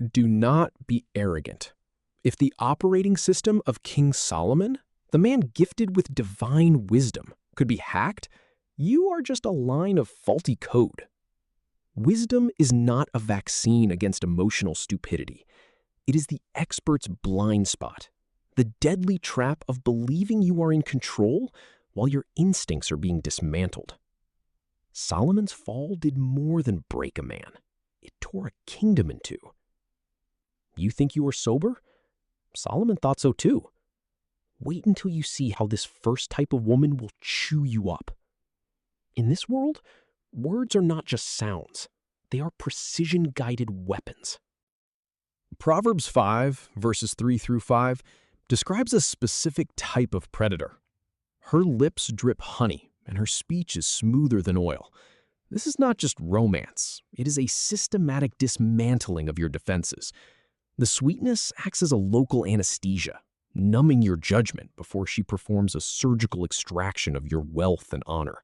Do not be arrogant. If the operating system of King Solomon, the man gifted with divine wisdom, could be hacked, you are just a line of faulty code. Wisdom is not a vaccine against emotional stupidity. It is the expert's blind spot, the deadly trap of believing you are in control while your instincts are being dismantled. Solomon's fall did more than break a man. It tore a kingdom in two. You think you are sober? Solomon thought so too. Wait until you see how this first type of woman will chew you up. In this world, words are not just sounds. They are precision-guided weapons. Proverbs 5, verses 3 through 5, describes a specific type of predator. Her lips drip honey, and her speech is smoother than oil. This is not just romance. It is a systematic dismantling of your defenses. The sweetness acts as a local anesthesia, numbing your judgment before she performs a surgical extraction of your wealth and honor.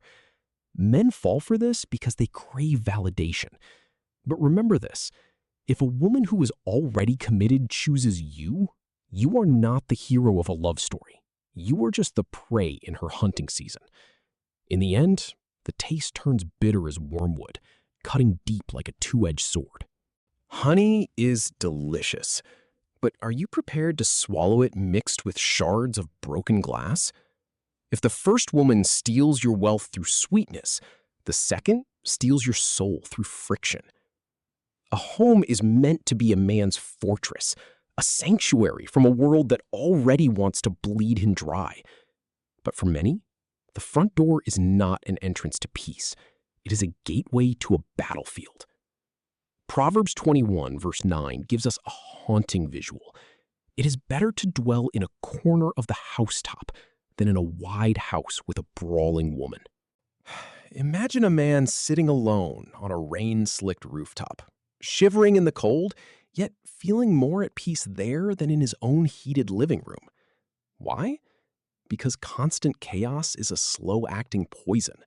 Men fall for this because they crave validation. But remember this, if a woman who is already committed chooses you, you are not the hero of a love story. You are just the prey in her hunting season. In the end, the taste turns bitter as wormwood, cutting deep like a two-edged sword. Honey is delicious, but are you prepared to swallow it mixed with shards of broken glass? If the first woman steals your wealth through sweetness, the second steals your soul through friction. A home is meant to be a man's fortress, a sanctuary from a world that already wants to bleed him dry. But for many, the front door is not an entrance to peace. It is a gateway to a battlefield. Proverbs 21, verse 9, gives us a haunting visual. It is better to dwell in a corner of the housetop than in a wide house with a brawling woman. Imagine a man sitting alone on a rain-slicked rooftop, shivering in the cold, yet feeling more at peace there than in his own heated living room. Why? Because constant chaos is a slow-acting poison.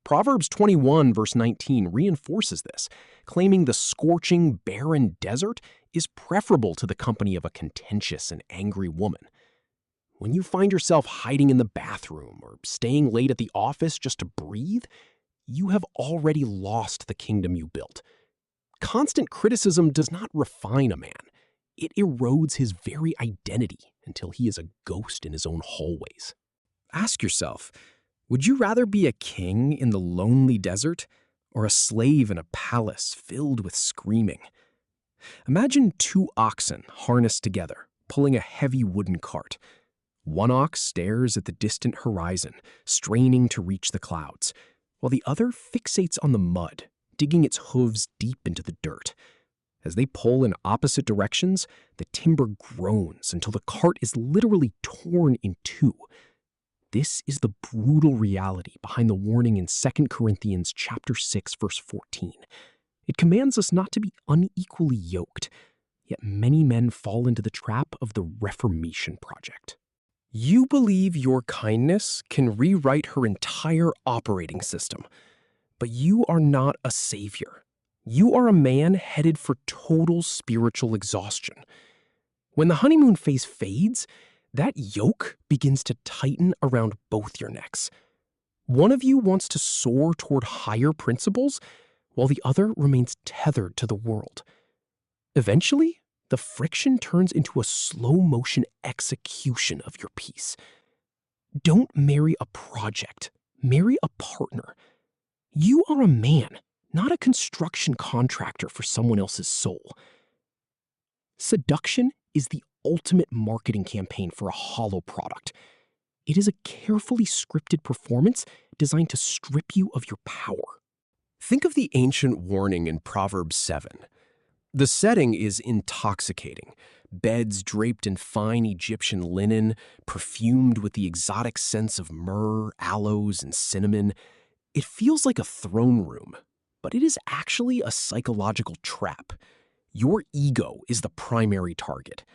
Proverbs 21, verse 19 reinforces this, claiming the scorching, barren desert is preferable to the company of a contentious and angry woman. When you find yourself hiding in the bathroom or staying late at the office just to breathe, you have already lost the kingdom you built. Constant criticism does not refine a man. It erodes his very identity until he is a ghost in his own hallways. Ask yourself, would you rather be a king in the lonely desert or a slave in a palace filled with screaming? Imagine two oxen harnessed together, pulling a heavy wooden cart. One ox stares at the distant horizon, straining to reach the clouds, while the other fixates on the mud, digging its hooves deep into the dirt. As they pull in opposite directions, the timber groans until the cart is literally torn in two. This is the brutal reality behind the warning in 2 Corinthians chapter 6, verse 14. It commands us not to be unequally yoked, yet many men fall into the trap of the Reformation Project. You believe your kindness can rewrite her entire operating system, but you are not a savior. You are a man headed for total spiritual exhaustion. When the honeymoon phase fades, that yoke begins to tighten around both your necks. One of you wants to soar toward higher principles, while the other remains tethered to the world. Eventually, the friction turns into a slow-motion execution of your peace. Don't marry a project. Marry a partner. You are a man, not a construction contractor for someone else's soul. Seduction is the ultimate marketing campaign for a hollow product. It is a carefully scripted performance designed to strip you of your power. Think of the ancient warning in Proverbs 7. The setting is intoxicating. Beds draped in fine Egyptian linen, perfumed with the exotic scents of myrrh, aloes, and cinnamon. It feels like a throne room, but it is actually a psychological trap. Your ego is the primary target.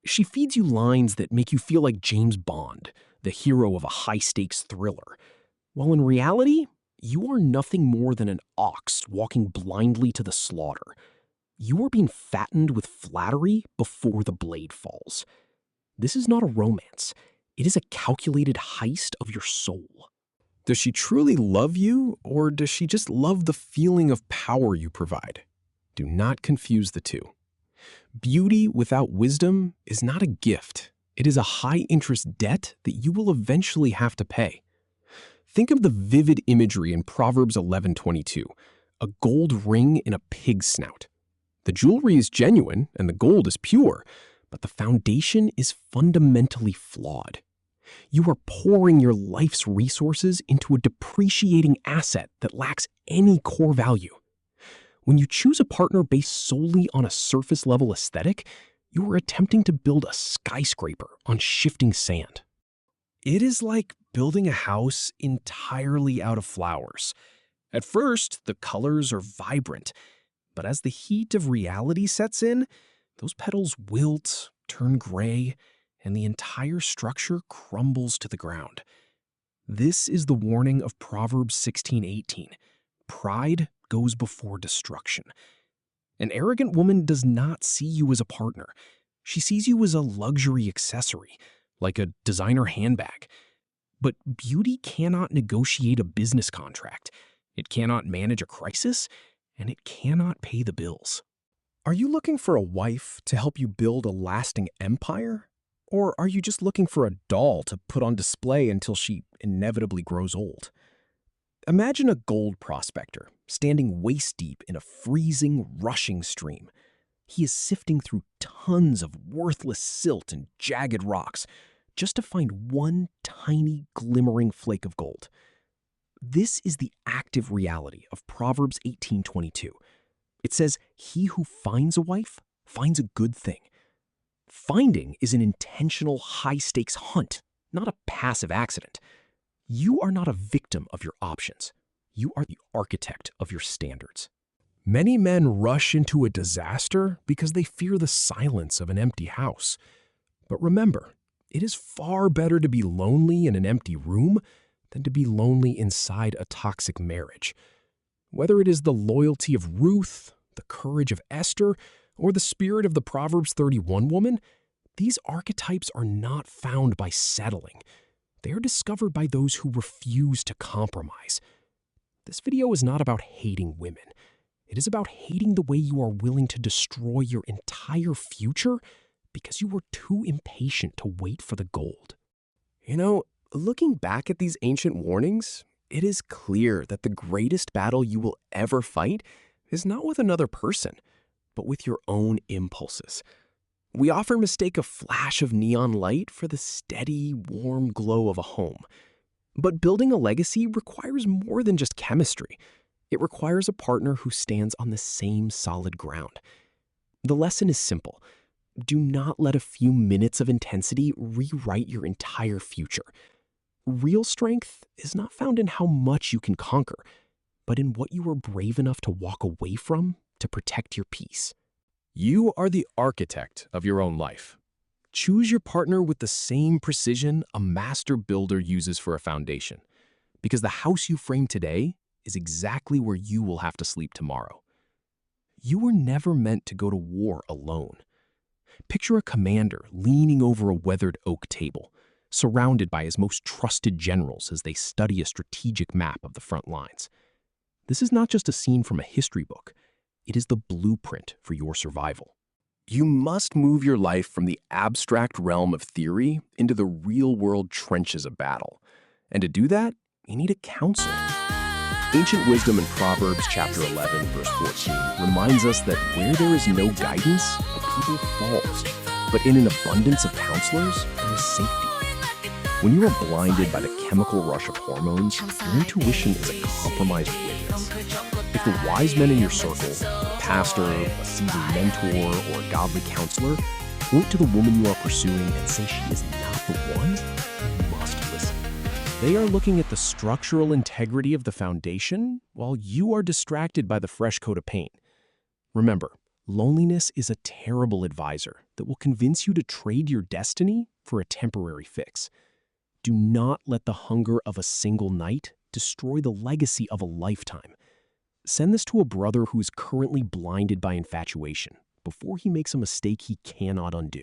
She feeds you lines that make you feel like James Bond, the hero of a high-stakes thriller, while in reality, you are nothing more than an ox walking blindly to the slaughter. You are being fattened with flattery before the blade falls. This is not a romance. It is a calculated heist of your soul. Does she truly love you, or does she just love the feeling of power you provide? Do not confuse the two. Beauty without wisdom is not a gift. It is a high-interest debt that you will eventually have to pay. Think of the vivid imagery in Proverbs 11:22, a gold ring in a pig's snout. The jewelry is genuine and the gold is pure, but the foundation is fundamentally flawed. You are pouring your life's resources into a depreciating asset that lacks any core value. When you choose a partner based solely on a surface-level aesthetic, you are attempting to build a skyscraper on shifting sand. It is like building a house entirely out of flowers. At first, the colors are vibrant, but as the heat of reality sets in, those petals wilt, turn gray, and the entire structure crumbles to the ground. This is the warning of Proverbs 16:18. Pride goes before destruction. An arrogant woman does not see you as a partner. She sees you as a luxury accessory, like a designer handbag. But beauty cannot negotiate a business contract. It cannot manage a crisis, and it cannot pay the bills. Are you looking for a wife to help you build a lasting empire? Or are you just looking for a doll to put on display until she inevitably grows old? Imagine a gold prospector standing waist-deep in a freezing, rushing stream. He is sifting through tons of worthless silt and jagged rocks just to find one tiny, glimmering flake of gold. This is the active reality of Proverbs 18:22. It says, "He who finds a wife finds a good thing." Finding is an intentional, high-stakes hunt, not a passive accident. You are not a victim of your options. You are the architect of your standards. Many men rush into a disaster because they fear the silence of an empty house. But remember, it is far better to be lonely in an empty room than to be lonely inside a toxic marriage. Whether it is the loyalty of Ruth, the courage of Esther, or the spirit of the Proverbs 31 woman, these archetypes are not found by settling. They are discovered by those who refuse to compromise. This video is not about hating women. It is about hating the way you are willing to destroy your entire future because you were too impatient to wait for the gold. You know, looking back at these ancient warnings, it is clear that the greatest battle you will ever fight is not with another person, but with your own impulses. We often mistake a flash of neon light for the steady, warm glow of a home. But building a legacy requires more than just chemistry. It requires a partner who stands on the same solid ground. The lesson is simple. Do not let a few minutes of intensity rewrite your entire future. Real strength is not found in how much you can conquer, but in what you are brave enough to walk away from to protect your peace. You are the architect of your own life. Choose your partner with the same precision a master builder uses for a foundation, because the house you frame today is exactly where you will have to sleep tomorrow. You were never meant to go to war alone. Picture a commander leaning over a weathered oak table, surrounded by his most trusted generals as they study a strategic map of the front lines. This is not just a scene from a history book. It is the blueprint for your survival. You must move your life from the abstract realm of theory into the real-world trenches of battle. And to do that, you need a counselor. Ancient wisdom in Proverbs chapter 11, verse 14 reminds us that where there is no guidance, a people falls. But in an abundance of counselors, there is safety. When you are blinded by the chemical rush of hormones, your intuition is a compromised witness. If the wise men in your circle, a pastor, a seasoned mentor, or a godly counselor, point to the woman you are pursuing and say she is not the one, you must listen. They are looking at the structural integrity of the foundation while you are distracted by the fresh coat of paint. Remember, loneliness is a terrible advisor that will convince you to trade your destiny for a temporary fix. Do not let the hunger of a single night destroy the legacy of a lifetime. Send this to a brother who is currently blinded by infatuation before he makes a mistake he cannot undo.